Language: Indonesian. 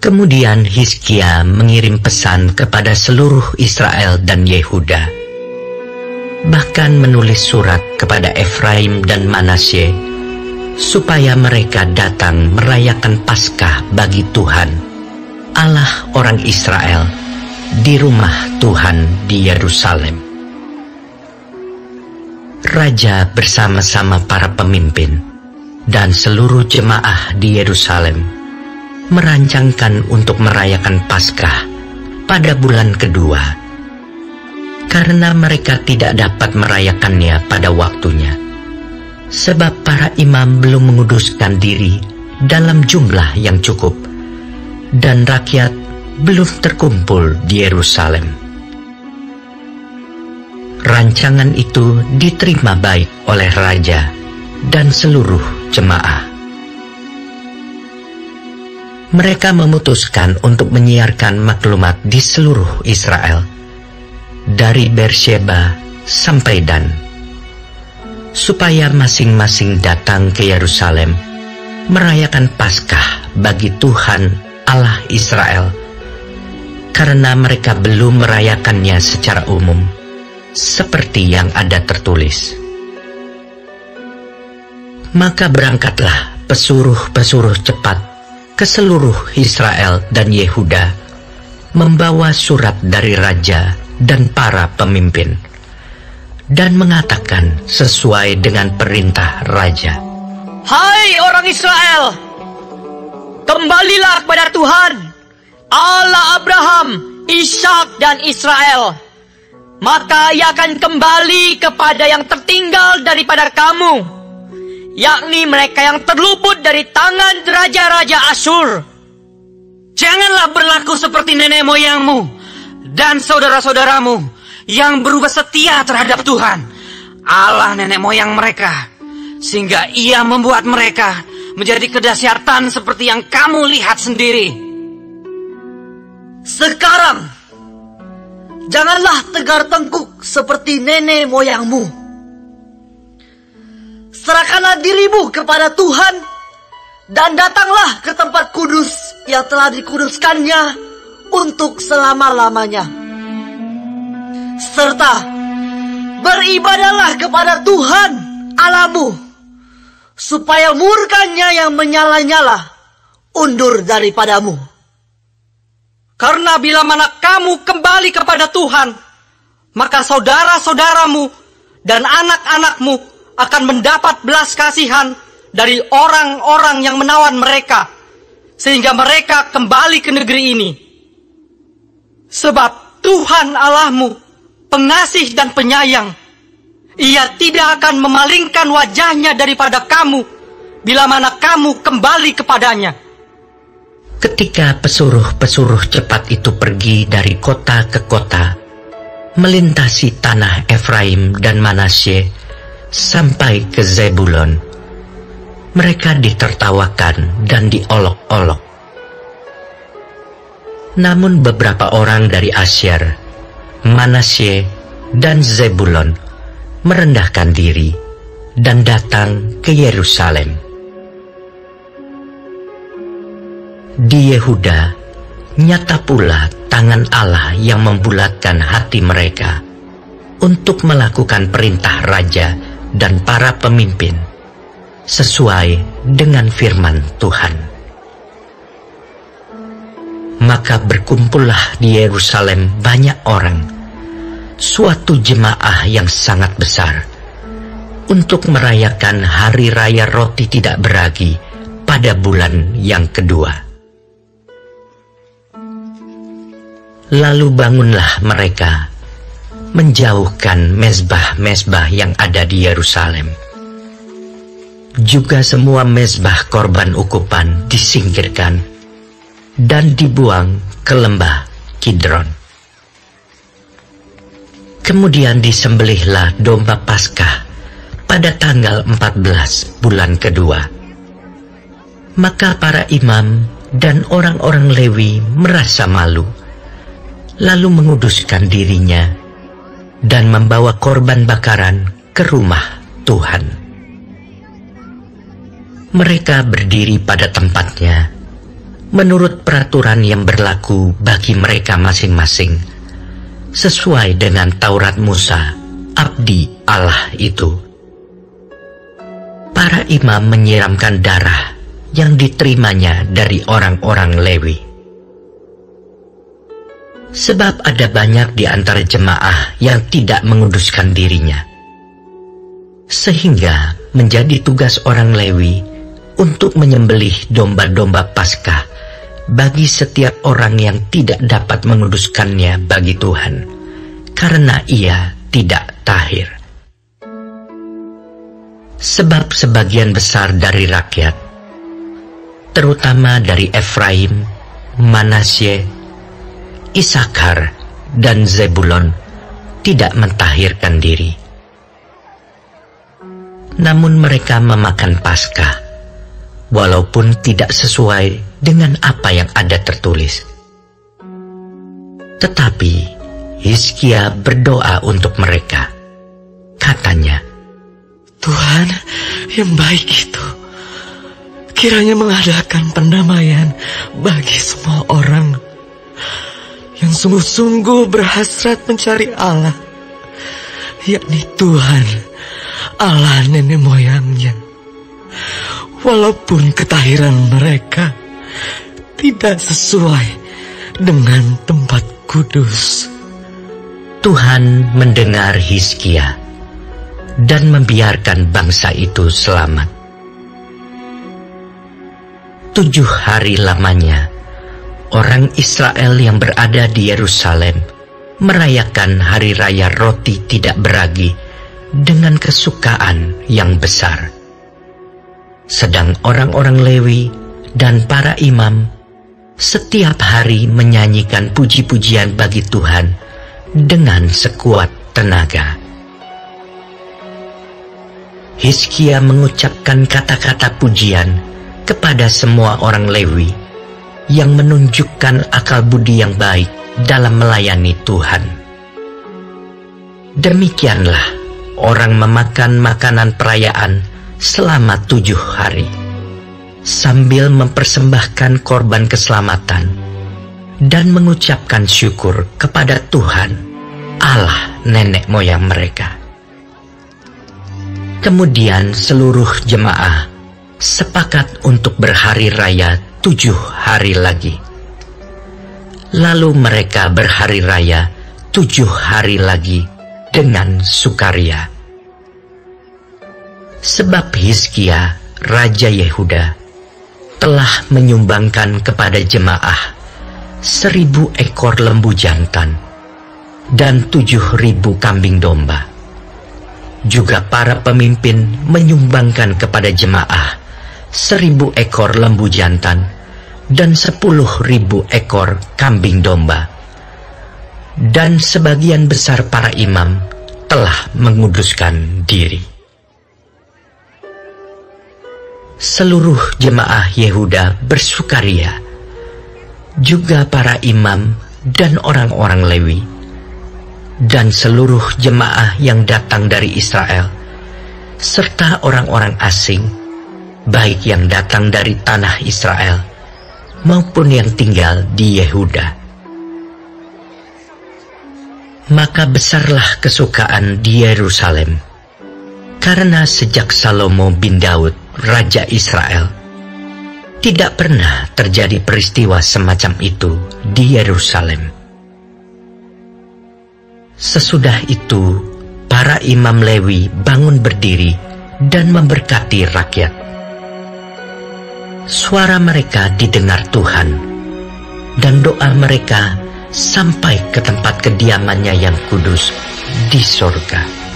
Kemudian Hizkia mengirim pesan kepada seluruh Israel dan Yehuda, bahkan menulis surat kepada Efraim dan Manasye, supaya mereka datang merayakan Paskah bagi Tuhan, Allah orang Israel, di rumah Tuhan di Yerusalem. Raja bersama-sama para pemimpin dan seluruh jemaah di Yerusalem merancangkan untuk merayakan Paskah pada bulan kedua, karena mereka tidak dapat merayakannya pada waktunya, sebab para imam belum menguduskan diri dalam jumlah yang cukup, dan rakyat belum terkumpul di Yerusalem. Rancangan itu diterima baik oleh raja dan seluruh jemaah. Mereka memutuskan untuk menyiarkan maklumat di seluruh Israel, dari Beersheba sampai Dan, supaya masing-masing datang ke Yerusalem merayakan Paskah bagi Tuhan Allah Israel, karena mereka belum merayakannya secara umum, seperti yang ada tertulis. Maka berangkatlah pesuruh-pesuruh cepat ke seluruh Israel dan Yehuda, membawa surat dari raja dan para pemimpin, dan mengatakan sesuai dengan perintah raja. Hai orang Israel, kembalilah kepada Tuhan, Allah Abraham, Ishak dan Israel. Maka ia akan kembali kepada yang tertinggal daripada kamu, yakni mereka yang terluput dari tangan raja-raja Asyur. Janganlah berlaku seperti nenek moyangmu dan saudara-saudaramu yang berubah setia terhadap Tuhan, Allah nenek moyang mereka, sehingga ia membuat mereka menjadi kedahsyatan seperti yang kamu lihat sendiri. Sekarang, janganlah tegar tengkuk seperti nenek moyangmu. Serahkanlah dirimu kepada Tuhan, dan datanglah ke tempat kudus yang telah dikuduskannya untuk selama-lamanya. Serta beribadahlah kepada Tuhan Allahmu, supaya murkanya yang menyala-nyala undur daripadamu. Karena bila mana kamu kembali kepada Tuhan, maka saudara-saudaramu dan anak-anakmu akan mendapat belas kasihan dari orang-orang yang menawan mereka, sehingga mereka kembali ke negeri ini. Sebab Tuhan Allahmu pengasih dan penyayang, ia tidak akan memalingkan wajahnya daripada kamu bila mana kamu kembali kepadanya. Ketika pesuruh-pesuruh cepat itu pergi dari kota ke kota, melintasi tanah Efraim dan Manasye sampai ke Zebulon, mereka ditertawakan dan diolok-olok. Namun beberapa orang dari Asyer, Manasye, dan Zebulon merendahkan diri dan datang ke Yerusalem. Di Yehuda, nyata pula tangan Allah yang membulatkan hati mereka untuk melakukan perintah raja dan para pemimpin sesuai dengan firman Tuhan. Maka berkumpullah di Yerusalem banyak orang, suatu jemaah yang sangat besar, untuk merayakan hari raya roti tidak beragi pada bulan yang kedua. Lalu bangunlah mereka, menjauhkan mezbah-mezbah yang ada di Yerusalem. Juga semua mezbah korban ukupan disingkirkan dan dibuang ke lembah Kidron. Kemudian disembelihlah domba Paskah pada tanggal 14 bulan kedua. Maka para imam dan orang-orang Lewi merasa malu, lalu menguduskan dirinya dan membawa korban bakaran ke rumah Tuhan. Mereka berdiri pada tempatnya menurut peraturan yang berlaku bagi mereka masing-masing, sesuai dengan Taurat Musa, abdi Allah itu. Para imam menyiramkan darah yang diterimanya dari orang-orang Lewi. Sebab ada banyak di antara jemaah yang tidak menguduskan dirinya, sehingga menjadi tugas orang Lewi untuk menyembelih domba-domba Paskah bagi setiap orang yang tidak dapat menguduskannya bagi Tuhan, karena ia tidak tahir. Sebab sebagian besar dari rakyat, terutama dari Efraim, Manasye, Isakar, dan Zebulon, tidak mentahirkan diri. Namun mereka memakan Paskah, walaupun tidak sesuai dengan apa yang ada tertulis. Tetapi Hizkia berdoa untuk mereka. Katanya, Tuhan yang baik itu kiranya mengadakan pendamaian bagi semua orang yang sungguh-sungguh berhasrat mencari Allah, yakni Tuhan, Allah nenek moyangnya, walaupun ketahiran mereka tidak sesuai dengan tempat kudus. Tuhan mendengar Hizkia dan membiarkan bangsa itu selamat. 7 hari lamanya, orang Israel yang berada di Yerusalem merayakan hari raya roti tidak beragi dengan kesukaan yang besar. Sedang orang-orang Lewi dan para imam setiap hari menyanyikan puji-pujian bagi Tuhan dengan sekuat tenaga. Hizkia mengucapkan kata-kata pujian kepada semua orang Lewi yang menunjukkan akal budi yang baik dalam melayani Tuhan. Demikianlah orang memakan makanan perayaan selama 7 hari, sambil mempersembahkan korban keselamatan dan mengucapkan syukur kepada Tuhan, Allah nenek moyang mereka. Kemudian seluruh jemaah sepakat untuk berhari raya 7 hari lagi. Lalu mereka berhari raya 7 hari lagi dengan sukaria. Sebab Hizkia, Raja Yehuda, telah menyumbangkan kepada jemaah 1.000 ekor lembu jantan dan 7.000 kambing domba. Juga para pemimpin menyumbangkan kepada jemaah 1.000 ekor lembu jantan dan 10.000 ekor kambing domba. Dan sebagian besar para imam telah menguduskan diri. Seluruh jemaah Yehuda bersukaria, juga para imam dan orang-orang Lewi, dan seluruh jemaah yang datang dari Israel, serta orang-orang asing, baik yang datang dari tanah Israel maupun yang tinggal di Yehuda. Maka besarlah kesukaan di Yerusalem, karena sejak Salomo bin Daud, Raja Israel, tidak pernah terjadi peristiwa semacam itu di Yerusalem. Sesudah itu, para imam Lewi bangun berdiri dan memberkati rakyat. Suara mereka didengar Tuhan, dan doa mereka sampai ke tempat kediamannya yang kudus di sorga.